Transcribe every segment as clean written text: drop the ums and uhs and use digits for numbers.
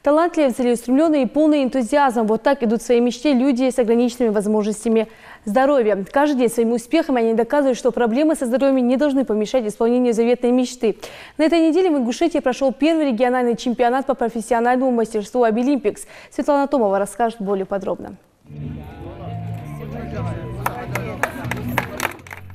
Талантливые, целеустремленные и полные энтузиазма. Вот так идут к своей мечте люди с ограниченными возможностями здоровья. Каждый день своими успехами они доказывают, что проблемы со здоровьем не должны помешать исполнению заветной мечты. На этой неделе в Ингушетии прошел первый региональный чемпионат по профессиональному мастерству «Обилимпикс». Светлана Томова расскажет более подробно.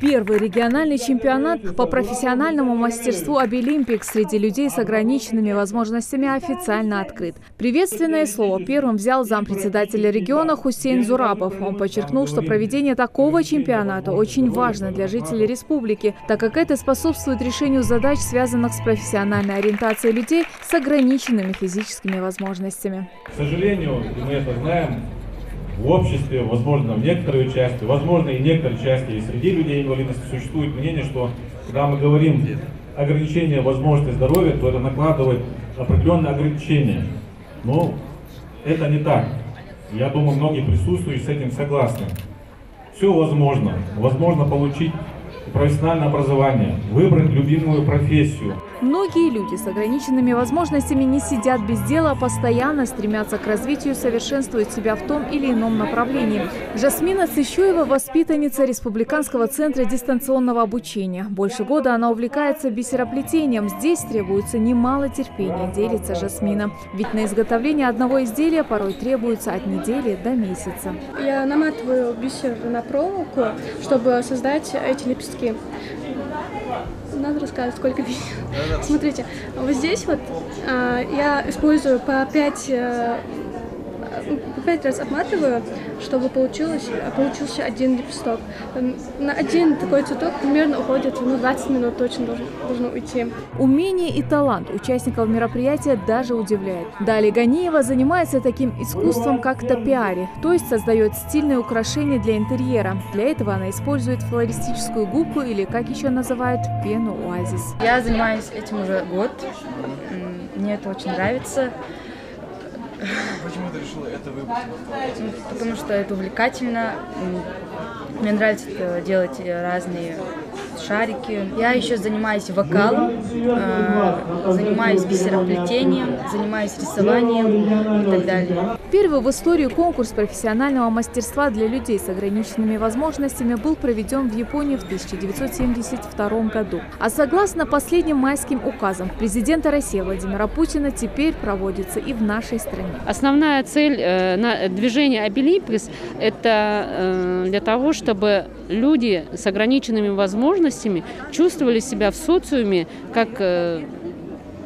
Первый региональный чемпионат по профессиональному мастерству «Обилимпикс» среди людей с ограниченными возможностями официально открыт. Приветственное слово первым взял зампредседателя региона Хусейн Зурабов. Он подчеркнул, что проведение такого чемпионата очень важно для жителей республики, так как это способствует решению задач, связанных с профессиональной ориентацией людей с ограниченными физическими возможностями. К сожалению, мы это знаем, в обществе, возможно, в некоторой части, возможно, и в некоторой части и среди людей инвалидности существует мнение, что когда мы говорим ограничение возможностей здоровья, то это накладывает определенные ограничения. Но это не так. Я думаю, многие присутствующие с этим согласны. Все возможно. Возможно получить профессиональное образование, выбрать любимую профессию. Многие люди с ограниченными возможностями не сидят без дела, а постоянно стремятся к развитию, совершенствуют себя в том или ином направлении. Жасмина Цыщуева – воспитанница Республиканского центра дистанционного обучения. Больше года она увлекается бисероплетением. Здесь требуется немало терпения, делится Жасмина. Ведь на изготовление одного изделия порой требуется от недели до месяца. Я наматываю бисер на проволоку, чтобы создать эти лепестки. Надо рассказать, сколько бисер. Смотрите, вот здесь вот я использую по 5 раз обматываю, чтобы получился один лепесток. На один такой цветок примерно уходит 20 минут, точно должно уйти. Умение и талант участников мероприятия даже удивляет. Далее Ганиева занимается таким искусством, как топиари, то есть создает стильные украшения для интерьера. Для этого она использует флористическую губку или, как еще называют, пену оазис. Я занимаюсь этим уже год. Мне это очень нравится. Почему ты решила это выбрать? Потому что это увлекательно. Мне нравится делать разные шарики. Я еще занимаюсь вокалом, занимаюсь бисероплетением, занимаюсь рисованием и так далее. Первый в истории конкурс профессионального мастерства для людей с ограниченными возможностями был проведен в Японии в 1972 году. А согласно последним майским указам президента России Владимира Путина, теперь проводится и в нашей стране. Основная цель движения «Обилимпикс» – это для того, чтобы люди с ограниченными возможностями чувствовали себя в социуме как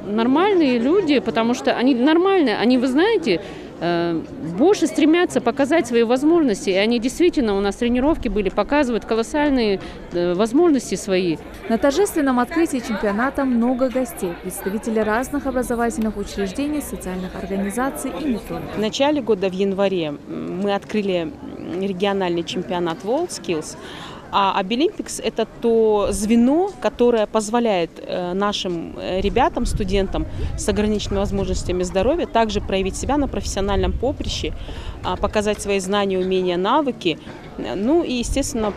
нормальные люди, потому что они нормальные, они, вы знаете, больше стремятся показать свои возможности. И они действительно, у нас тренировки были, показывают колоссальные возможности свои. На торжественном открытии чемпионата много гостей, представители разных образовательных учреждений, социальных организаций и не только. В начале года, в январе, мы открыли региональный чемпионат WorldSkills. А Обилимпикс – это то звено, которое позволяет нашим ребятам, студентам с ограниченными возможностями здоровья также проявить себя на профессиональном поприще, показать свои знания, умения, навыки, ну и, естественно,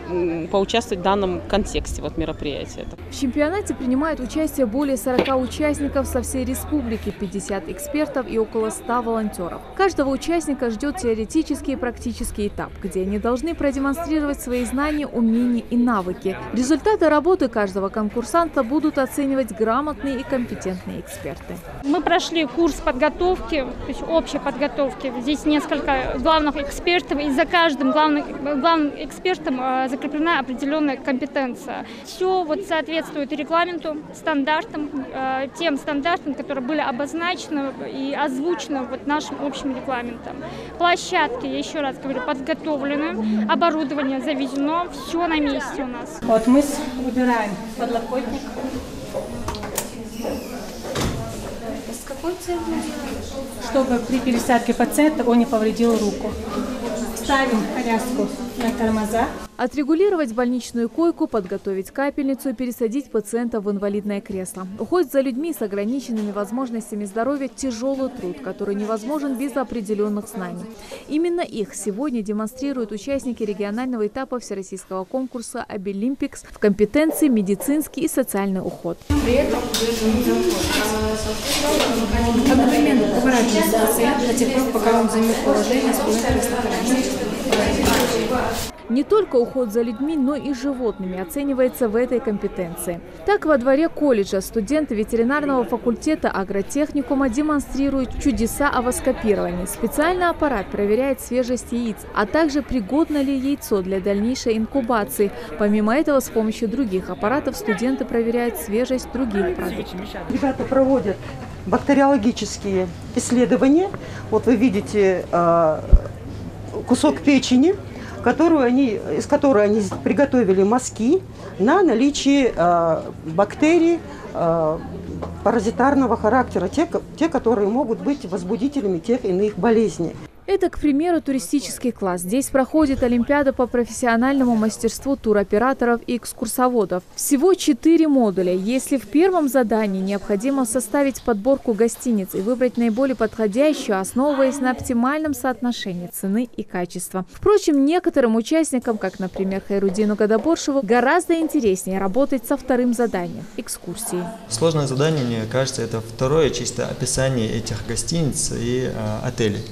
поучаствовать в данном контексте мероприятия. В чемпионате принимают участие более 40 участников со всей республики, 50 экспертов и около 100 волонтеров. Каждого участника ждет теоретический и практический этап, где они должны продемонстрировать свои знания, умения и навыки. Результаты работы каждого конкурсанта будут оценивать грамотные и компетентные эксперты. Мы прошли курс подготовки, то есть общей подготовки. Здесь несколько главных экспертов, и за каждым главным экспертом закреплена определенная компетенция. Все соответствует регламенту, стандартам, тем стандартам, которые были обозначены и озвучены нашим общим регламентом. Площадки, я еще раз говорю, подготовлены, оборудование завезено, все на месте у нас. Вот мы выбираем подлокотник. С какой целью? Чтобы при пересадке пациента он не повредил руку. Ставим коляску на тормоза. Отрегулировать больничную койку, подготовить капельницу и пересадить пациента в инвалидное кресло. Уход за людьми с ограниченными возможностями здоровья – тяжелый труд, который невозможен без определенных знаний. Именно их сегодня демонстрируют участники регионального этапа всероссийского конкурса «Обилимпикс» в компетенции медицинский и социальный уход. При этом одновременно поворачивается пациент до тех пор, пока он займет положение спиной креста. Не только уход за людьми, но и животными оценивается в этой компетенции. Так, во дворе колледжа студенты ветеринарного факультета агротехникума демонстрируют чудеса овоскопирования. Специальный аппарат проверяет свежесть яиц, а также пригодно ли яйцо для дальнейшей инкубации. Помимо этого, с помощью других аппаратов студенты проверяют свежесть других продуктов. Ребята проводят бактериологические исследования. Вот вы видите кусок печени, из которой они приготовили мазки на наличие бактерий паразитарного характера, те, которые могут быть возбудителями тех иных болезней. Это, к примеру, туристический класс. Здесь проходит Олимпиада по профессиональному мастерству туроператоров и экскурсоводов. Всего 4 модуля. Если в первом задании необходимо составить подборку гостиниц и выбрать наиболее подходящую, основываясь на оптимальном соотношении цены и качества. Впрочем, некоторым участникам, как, например, Хайрудину Гадаборшеву, гораздо интереснее работать со вторым заданием – экскурсией. Сложное задание, мне кажется, это второе чисто описание этих гостиниц и отелей.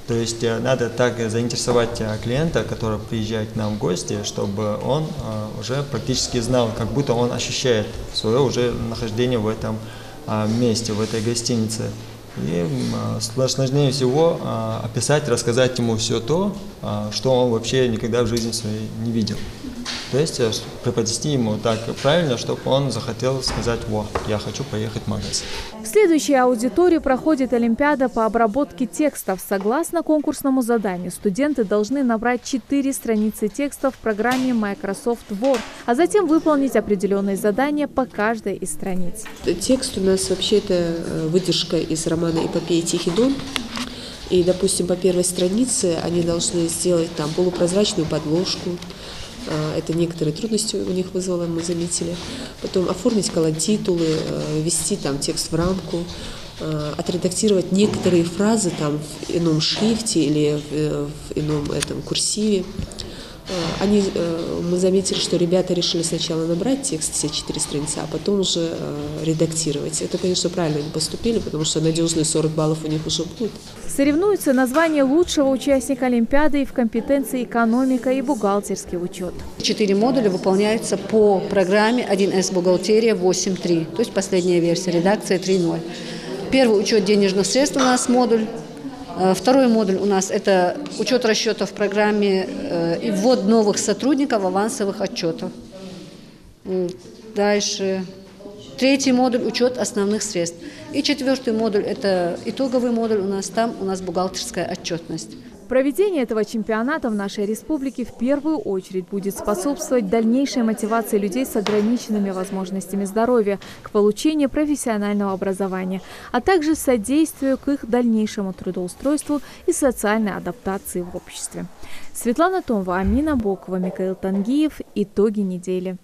То есть надо так заинтересовать клиента, который приезжает к нам в гости, чтобы он уже практически знал, как будто он ощущает свое уже нахождение в этом месте, в этой гостинице. И сложнее всего описать, рассказать ему все то, что он вообще никогда в жизни своей не видел. То есть преподнести ему так правильно, чтобы он захотел сказать: «Во, я хочу поехать в магазин». В следующей аудитории проходит Олимпиада по обработке текстов. Согласно конкурсному заданию, студенты должны набрать 4 страницы текста в программе Microsoft Word, а затем выполнить определенные задания по каждой из страниц. Текст у нас вообще это выдержка из романа «Эпопея Тихий Дон». И, допустим, по первой странице они должны сделать там полупрозрачную подложку. Это некоторые трудности у них вызвало, мы заметили. Потом оформить колонтитулы, ввести там текст в рамку, отредактировать некоторые фразы там в ином шрифте или в ином курсиве. Мы заметили, что ребята решили сначала набрать текст, все 4 страницы, а потом уже редактировать. Это, конечно, правильно они поступили, потому что надежные 40 баллов у них уже будет. Соревнуются на звание лучшего участника Олимпиады и в компетенции экономика и бухгалтерский учет. 4 модуля выполняются по программе 1С бухгалтерия 8.3, то есть последняя версия, редакция 3.0. Первый учет денежных средств у нас модуль. Второй модуль у нас – это учет расчетов в программе и ввод новых сотрудников авансовых отчетов. Дальше. Третий модуль – учет основных средств. И четвертый модуль – это итоговый модуль у нас, там у нас бухгалтерская отчетность. Проведение этого чемпионата в нашей республике в первую очередь будет способствовать дальнейшей мотивации людей с ограниченными возможностями здоровья к получению профессионального образования, а также содействию к их дальнейшему трудоустройству и социальной адаптации в обществе. Светлана Томова, Амина Бокова, Михаил Тангиев. Итоги недели.